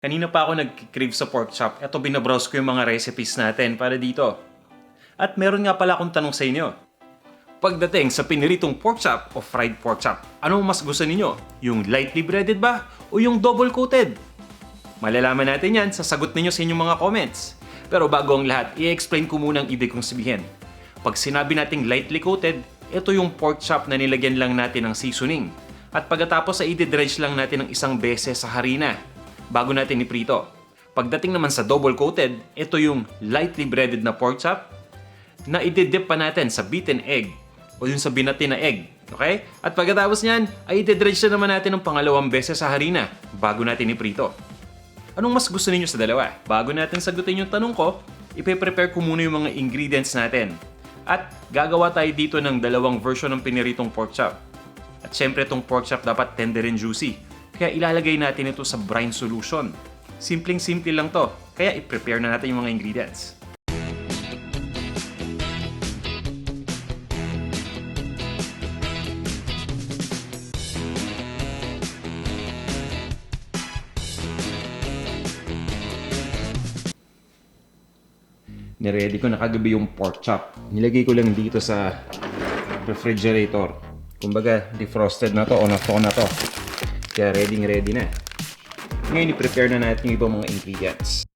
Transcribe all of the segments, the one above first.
Kanina pa ako nag-crave sa pork chop. Eto, binabrowse ko yung mga recipes natin para dito. At meron nga pala akong tanong sa inyo. Pagdating sa piniritong pork chop o fried pork chop, anong mas gusto ninyo? Yung lightly breaded ba o yung double coated? Malalaman natin yan sa sagot ninyo sa inyong mga comments. Pero bago ang lahat, i-explain ko muna ang ibig kong sabihin. Pag sinabi nating lightly coated, ito yung pork chop na nilagyan lang natin ng seasoning. At pagkatapos ay i-dredge lang natin ng isang beses sa harina bago natin iprito. Pagdating naman sa double coated, ito yung lightly breaded na pork chop na i-dip pa natin sa beaten egg o yung sa binati na egg. Okay? At pagkatapos niyan, ay i-dredge na naman natin ng pangalawang beses sa harina bago natin iprito. Anong mas gusto niyo sa dalawa? Bago natin sagutin yung tanong ko, ipe-prepare ko muna yung mga ingredients natin. At gagawa tayo dito ng dalawang version ng piniritong pork chop. At syempre itong pork chop dapat tender and juicy. Kaya ilalagay natin ito sa brine solution. Simpleng-simple lang to. Kaya i-prepare na natin yung mga ingredients. Niready ko na kagabi yung pork chop. Nilagay ko lang dito sa refrigerator. Kumbaga, defrosted na to o na-thaw na to. Kaya ready na. Ngayon, i-prepare na natin yung ibang mga ingredients.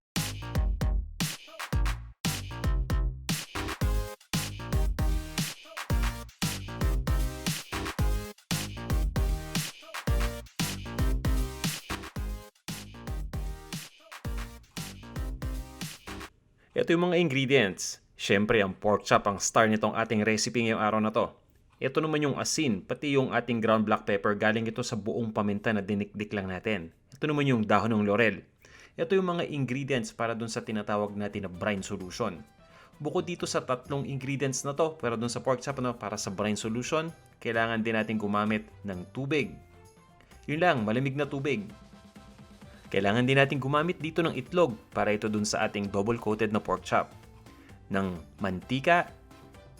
Ito yung mga ingredients. Siyempre, ang pork chop ang star nitong ating recipe ngayong araw na to. Ito naman yung asin, pati yung ating ground black pepper, galing ito sa buong paminta na dinikdik lang natin. Ito naman yung dahon ng laurel. Ito yung mga ingredients para dun sa tinatawag natin na brine solution. Bukod dito sa tatlong ingredients na to, pero dun sa pork chop para sa brine solution, kailangan din natin gumamit ng tubig. Yun lang, malamig na tubig. Kailangan din natin gumamit dito ng itlog para ito dun sa ating double coated na pork chop. Ng mantika,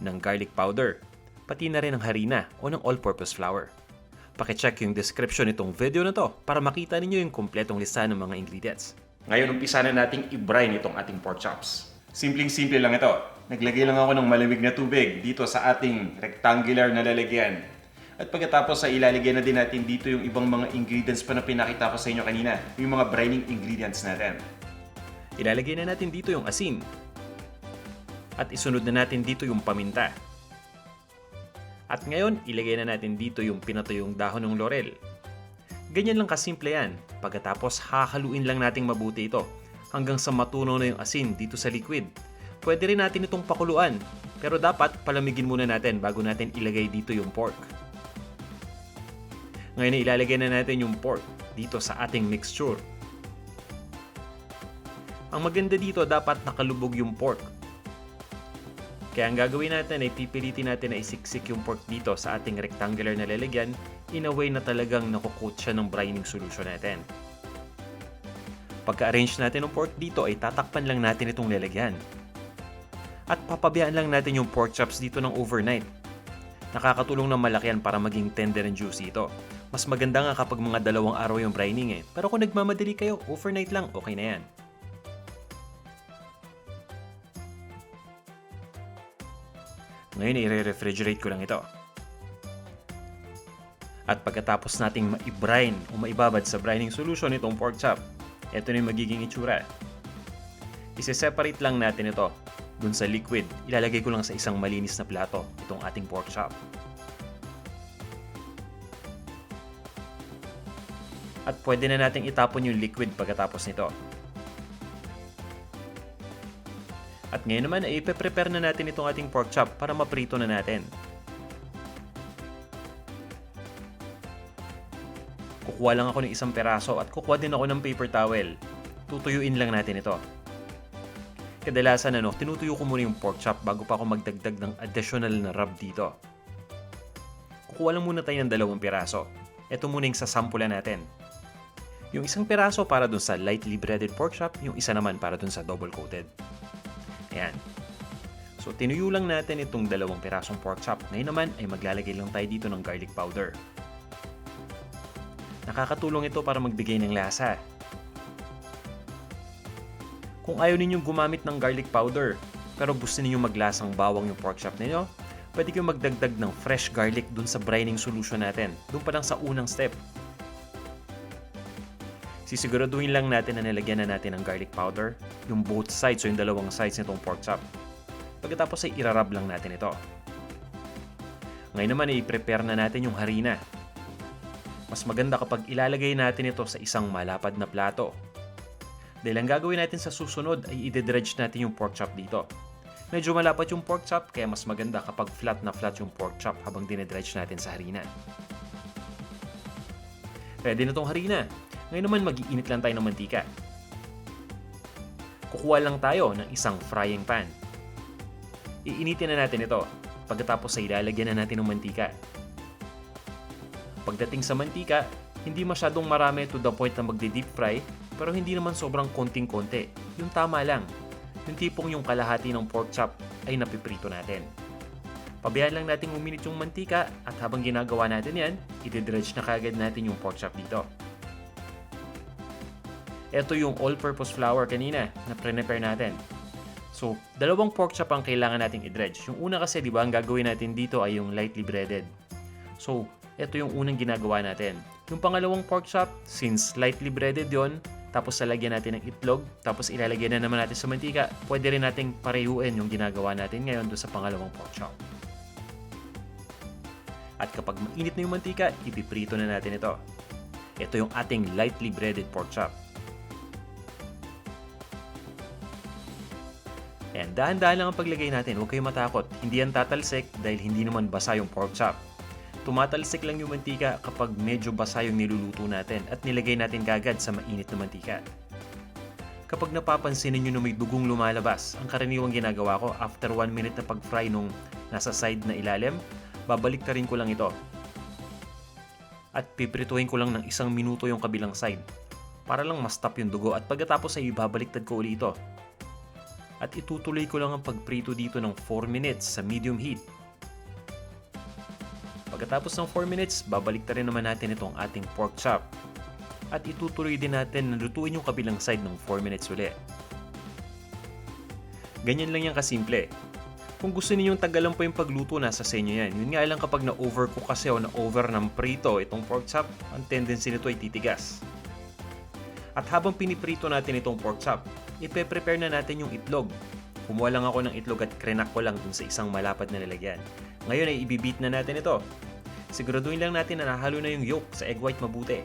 ng garlic powder, pati na rin ng harina o ng all-purpose flour. Pakicheck yung description nitong video na to para makita ninyo yung kompletong listahan ng mga ingredients. Ngayon, umpisa na nating i-brine itong ating pork chops. Simpleng-simple lang ito. Naglagay lang ako ng malamig na tubig dito sa ating rectangular na lalagyan. At pagkatapos ay ilalagay na din natin dito yung ibang mga ingredients pa na pinakita ko sa inyo kanina. Yung mga brining ingredients natin. Ilalagay na natin dito yung asin. At isunod na natin dito yung paminta. At ngayon, ilagay na natin dito yung pinatuyong dahon ng laurel. Ganyan lang kasimple yan. Pagkatapos, hahaluin lang nating mabuti ito hanggang sa matunaw na yung asin dito sa liquid. Pwede rin natin itong pakuluan, pero dapat palamigin muna natin bago natin ilagay dito yung pork. Ngayon, ilalagay na natin yung pork dito sa ating mixture. Ang maganda dito, dapat nakalubog yung pork. Kaya ang gagawin natin ay pipilitin natin na isiksik yung pork dito sa ating rectangular na lalagyan in a way na talagang nakukoat siya ng brining solution natin. Pagka-arrange natin ng pork dito ay tatakpan lang natin itong lalagyan. At papabayaan lang natin yung pork chops dito ng overnight. Nakakatulong ng malaki yan para maging tender and juicy ito. Mas maganda nga kapag mga 2 araw yung brining Pero kung nagmamadali kayo, overnight lang, okay na yan. Ngayon, i-refrigerate ko lang ito. At pagkatapos nating ma-brine o maibabad sa brining solution itong pork chop, ito na yung magiging itsura. Ise-separate lang natin ito dun sa liquid. Ilalagay ko lang sa isang malinis na plato itong ating pork chop. At pwede na nating itapon yung liquid pagkatapos nito. At ngayon naman ay ipe-prepare na natin itong ating pork chop para maprito na natin. Kukuha lang ako ng isang peraso at kukuha din ako ng paper towel. Tutuyuin lang natin ito. Kadalasan tinutuyo ko muna yung pork chop bago pa ako magdagdag ng additional na rub dito. Kukuha lang muna tayo ng 2 piraso. Ito muna yung sasampulan natin. Yung isang piraso para dun sa lightly breaded pork chop, yung isa naman para dun sa double coated. Ayan. So, tinuyo lang natin itong 2 pirasong pork chop. Ngayon naman ay maglalagay lang tayo dito ng garlic powder. Nakakatulong ito para magbigay ng lasa. Kung ayaw ninyong gumamit ng garlic powder, pero gusto ninyong maglasang bawang yung pork chop ninyo, pwede kayong magdagdag ng fresh garlic dun sa brining solution natin. Dun pa lang sa unang step. Sisiguraduhin lang natin na nilagyan na natin ng garlic powder, yung both sides o yung dalawang sides nitong pork chop. Pagkatapos ay irarab lang natin ito. Ngayon naman ay i-prepare na natin yung harina. Mas maganda kapag ilalagay natin ito sa isang malapad na plato. Dahil ang gagawin natin sa susunod ay i-dredge natin yung pork chop dito. Medyo malapad yung pork chop kaya mas maganda kapag flat na flat yung pork chop habang dinedredge natin sa harina. Ready na tong harina. Ngayon naman mag-iinit lang tayo ng mantika. Kukuha lang tayo ng isang frying pan. Iinitin na natin ito. Pagkatapos ay ilalagyan na natin ng mantika. Pagdating sa mantika, hindi masyadong marami to the point na magde-deep fry, pero hindi naman sobrang konting-konti. Yung tama lang. Yung tipong yung kalahati ng pork chop ay napiprito natin. Pabayaan lang natin uminit yung mantika at habang ginagawa natin yan, i-dredge na kagad natin yung pork chop dito. Ito yung all-purpose flour kanina na pre-prepare natin. So, dalawang pork chop ang kailangan nating i-dredge. Yung una kasi, di ba, ang gagawin natin dito ay yung lightly breaded. So, ito yung unang ginagawa natin. Yung pangalawang pork chop, since lightly breaded yon, tapos lalagyan natin ng itlog, tapos ilalagyan na naman natin sa mantika, pwede rin nating parehuin yung ginagawa natin ngayon doon sa pangalawang pork chop. At kapag mainit na yung mantika, ipiprito na natin ito. Ito yung ating lightly breaded pork chop. Ayan, dahan-dahan lang ang paglagay natin. Huwag kayong matakot. Hindi yan tatalsik dahil hindi naman basa yung pork chop. Tumatalsik lang yung mantika kapag medyo basa yung niluluto natin at nilagay natin kagad sa mainit na mantika. Kapag napapansin niyo na may dugong lumalabas, ang karaniwang ginagawa ko after 1 minute na pag-fry nung nasa side na ilalim, babaliktarin ko lang ito. At piprituhin ko lang ng 1 minuto yung kabilang side para lang ma-stop yung dugo at pagkatapos ay ibabaliktad ko ulit ito. At itutuloy ko lang ang pagprito dito ng 4 minutes sa medium heat. Pagkatapos ng 4 minutes, babaliktarin naman natin itong ating pork chop. At itutuloy din natin na lutuin yung kabilang side ng 4 minutes ulit. Ganyan lang yan kasimple. Kung gusto ninyong tagalan pa yung pagluto, nasa sa inyo yan. Yun nga lang kapag na-overcook kasi o na-over ng prito itong pork chop, ang tendency nito ay titigas. At habang piniprito natin itong pork chop, ipe-prepare na natin yung itlog. Kumuha lang ako ng itlog at krenak ko lang dun sa isang malapad na lalagyan. Ngayon ay ibibit na natin ito. Siguraduhin lang natin na nahalo na yung yolk sa egg white mabuti.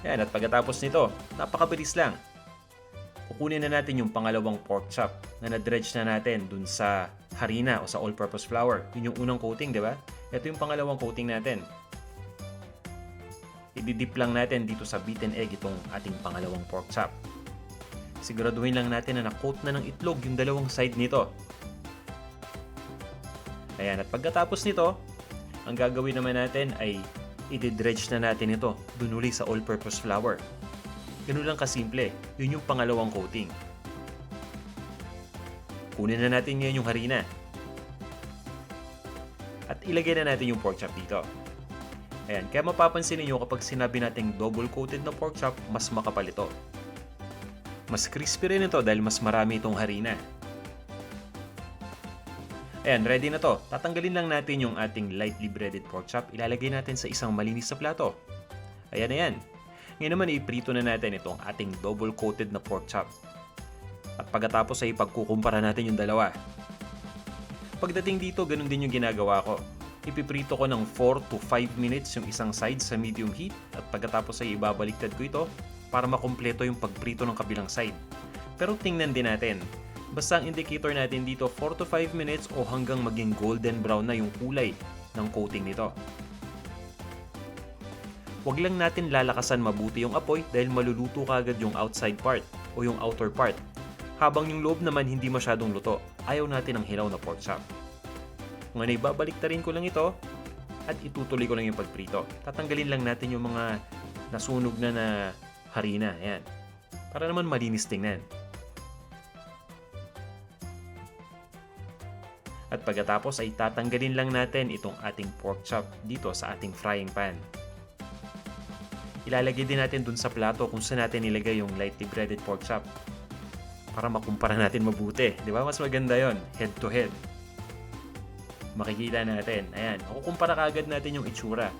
Yan, at pagkatapos nito, napakabilis lang. Kukunin na natin yung pangalawang pork chop na na-dredge na natin dun sa harina o sa all-purpose flour. Yun yung unang coating, di ba? Ito yung pangalawang coating natin. I-dip lang natin dito sa beaten egg itong ating pangalawang pork chop. Siguraduhin lang natin na na-coat na ng itlog yung dalawang side nito. Ayan, at pagkatapos nito, ang gagawin naman natin ay i-dredge na natin ito dun uli sa all-purpose flour. Ganun lang kasimple, yun yung pangalawang coating. Kunin na natin ngayon yung harina. At ilagay na natin yung pork chop dito. Ayan, kaya mapapansin niyo kapag sinabi nating double coated na pork chop, mas makapal ito. Mas crispy rin ito dahil mas marami itong harina. Ayan, ready na to. Tatanggalin lang natin yung ating lightly breaded pork chop. Ilalagay natin sa isang malinis na plato. Ayan na yan. Ngayon naman iprito na natin itong ating double coated na pork chop. At pagkatapos ay pagkukumpara natin yung dalawa. Pagdating dito, ganun din yung ginagawa ko. Ipiprito ko ng 4 to 5 minutes yung isang side sa medium heat at pagkatapos ay ibabaliktad ko ito para makumpleto yung pagprito ng kabilang side. Pero tingnan din natin. Basta ang indicator natin dito 4 to 5 minutes o hanggang maging golden brown na yung kulay ng coating nito. Huwag lang natin lalakasan mabuti yung apoy dahil maluluto kagad yung outside part o yung outer part. Habang yung loob naman hindi masyadong luto, ayaw natin ng hilaw na pork chop. Ngayon ay babaliktarin ko lang ito at itutuloy ko lang yung pagprito. Tatanggalin lang natin yung mga nasunog na harina. Ayan. Para naman malinis tingnan. At pagkatapos ay tatanggalin lang natin itong ating pork chop dito sa ating frying pan. ilalagay din natin dun sa plato kung saan natin ilagay yung lightly breaded pork chop. Para makumpara natin mabuti. Di ba? Mas maganda yon, head to head. Makikita natin. Ayan. Makukumpara kaagad natin yung itsura.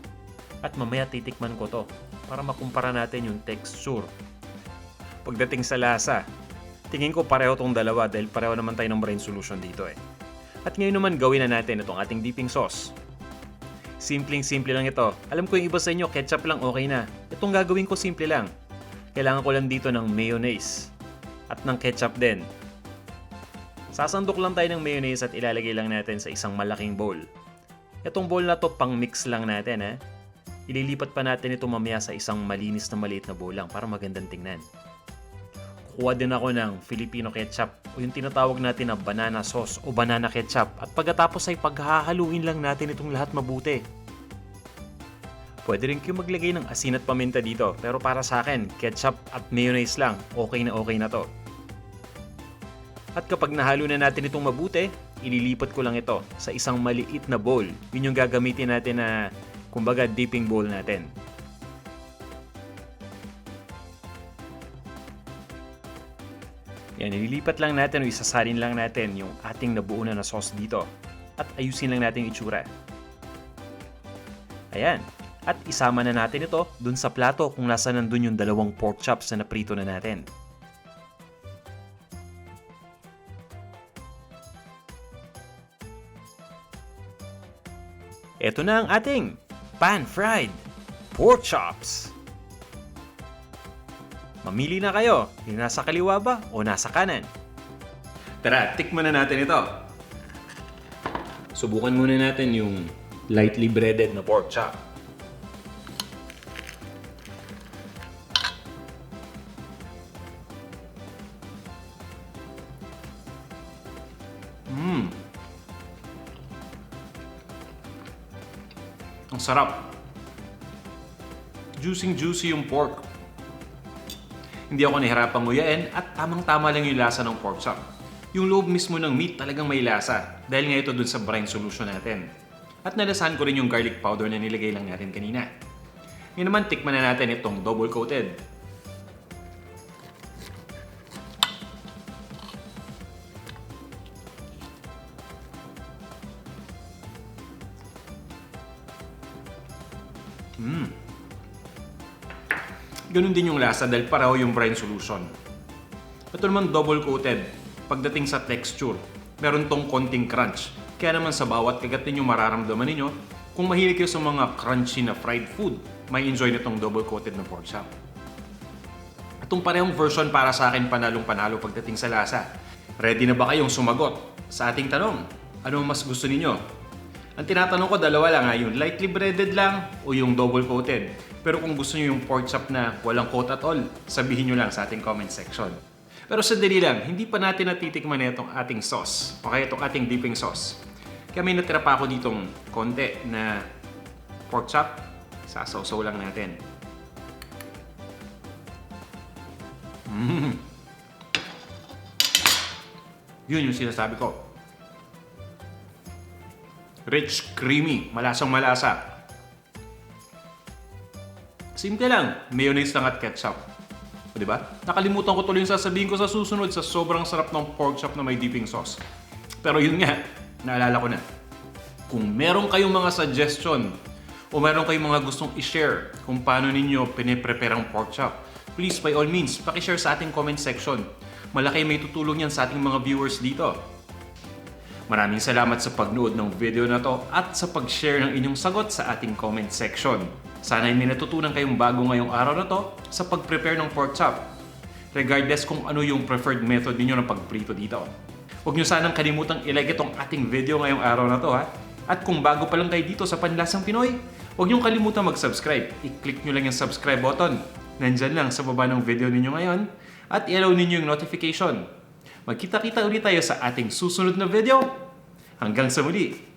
At mamaya titikman ko to para makumpara natin yung texture. Pagdating sa lasa, tingin ko pareho tong dalawa dahil pareho naman tayo ng brain solution dito eh. At ngayon naman gawin na natin itong ating dipping sauce. Simpleng-simple lang ito. Alam ko yung iba sa inyo, ketchup lang okay na. Itong gagawin ko simple lang. Kailangan ko lang dito ng mayonnaise. At ng ketchup din. Sasandok lang tayo ng mayonnaise at ilalagay lang natin sa isang malaking bowl. Itong bowl na to pang mix lang natin ha. Ililipat pa natin ito mamaya sa isang malinis na maliit na bowl lang para magandang tingnan. Kukuha din ako ng Filipino ketchup o yung tinatawag natin na banana sauce o banana ketchup at pagkatapos ay paghahaluin lang natin itong lahat mabuti. Pwede rin kayo maglagay ng asin at paminta dito pero para sa akin, ketchup at mayonnaise lang, okay na to. At kapag nahalo na natin itong mabuti, ililipat ko lang ito sa isang maliit na bowl. Yun yung gagamitin natin na kumbaga dipping bowl natin. Yan, ililipat lang natin o isasalin lang natin yung ating nabuo na sauce dito. At ayusin lang natin yung itsura. Ayan. At isama na natin ito dun sa plato kung nasa nandun yung dalawang pork chops na naprito na natin. Ito na ang ating pan-fried pork chops. Mamili na kayo, yung nasa kaliwa ba o nasa kanan? Tara, tikman na natin ito. Subukan muna natin yung lightly breaded na pork chop. Ang sarap. Juicy yung pork. Hindi ako nahirapang nguyain at tamang-tama lang yung lasa ng pork chop. Yung loob mismo ng meat talagang may lasa dahil nga ito dun sa brine solution natin. At nalasahan ko rin yung garlic powder na nilagay lang natin kanina. Ngayon naman tikman na natin itong double coated. Ganun din yung lasa dahil pareho yung brine solution. Ito naman double coated. Pagdating sa texture, meron tong konting crunch. Kaya naman sa bawat kagat ninyo mararamdaman ninyo, kung mahilig kayo sa mga crunchy na fried food, may enjoy nitong double coated na pork chop. Itong parehong version para sa akin panalong-panalo pagdating sa lasa. Ready na ba kayong sumagot sa ating tanong? Ano mas gusto ninyo? Ang tinatanong ko dalawa lang ha, yung lightly breaded lang o yung double coated. Pero kung gusto niyo yung pork chop na walang coat at all, sabihin nyo lang sa ating comment section. Pero sandali lang, hindi pa natin natitikman na itong ating sauce. Okay, itong ating dipping sauce. Kaya may natira pa ako ditong konti na pork chop. Sasaw-saw lang natin. Yun yung sinasabi ko. Rich, creamy, malasang malasa. Simple lang, mayonnaise lang at ketchup. O diba? Nakalimutan ko tuloy yung sasabihin ko sa susunod sa sobrang sarap ng pork chop na may dipping sauce. Pero yun nga, naalala ko na. Kung meron kayong mga suggestion o meron kayong mga gustong i-share kung paano ninyo piniprepare ang pork chop, please by all means, pakishare sa ating comment section. Malaki may tutulong yan sa ating mga viewers dito. Maraming salamat sa pagnood ng video na to at sa pag-share ng inyong sagot sa ating comment section. Sana ay may natutunan kayong bago ngayong araw na to sa pag-prepare ng pork chop. Regardless kung ano yung preferred method niyo ng pagprito dito. Huwag nyo sanang kalimutang i-like itong ating video ngayong araw na to ha. At kung bago pa lang kayo dito sa Panlasang Pinoy, huwag nyo kalimutang mag-subscribe. I-click nyo lang yung subscribe button. Nandyan lang sa baba ng video ninyo ngayon. At i-allow ninyo yung notification. Magkita-kita ulit tayo sa ating susunod na video. Hanggang sa muli!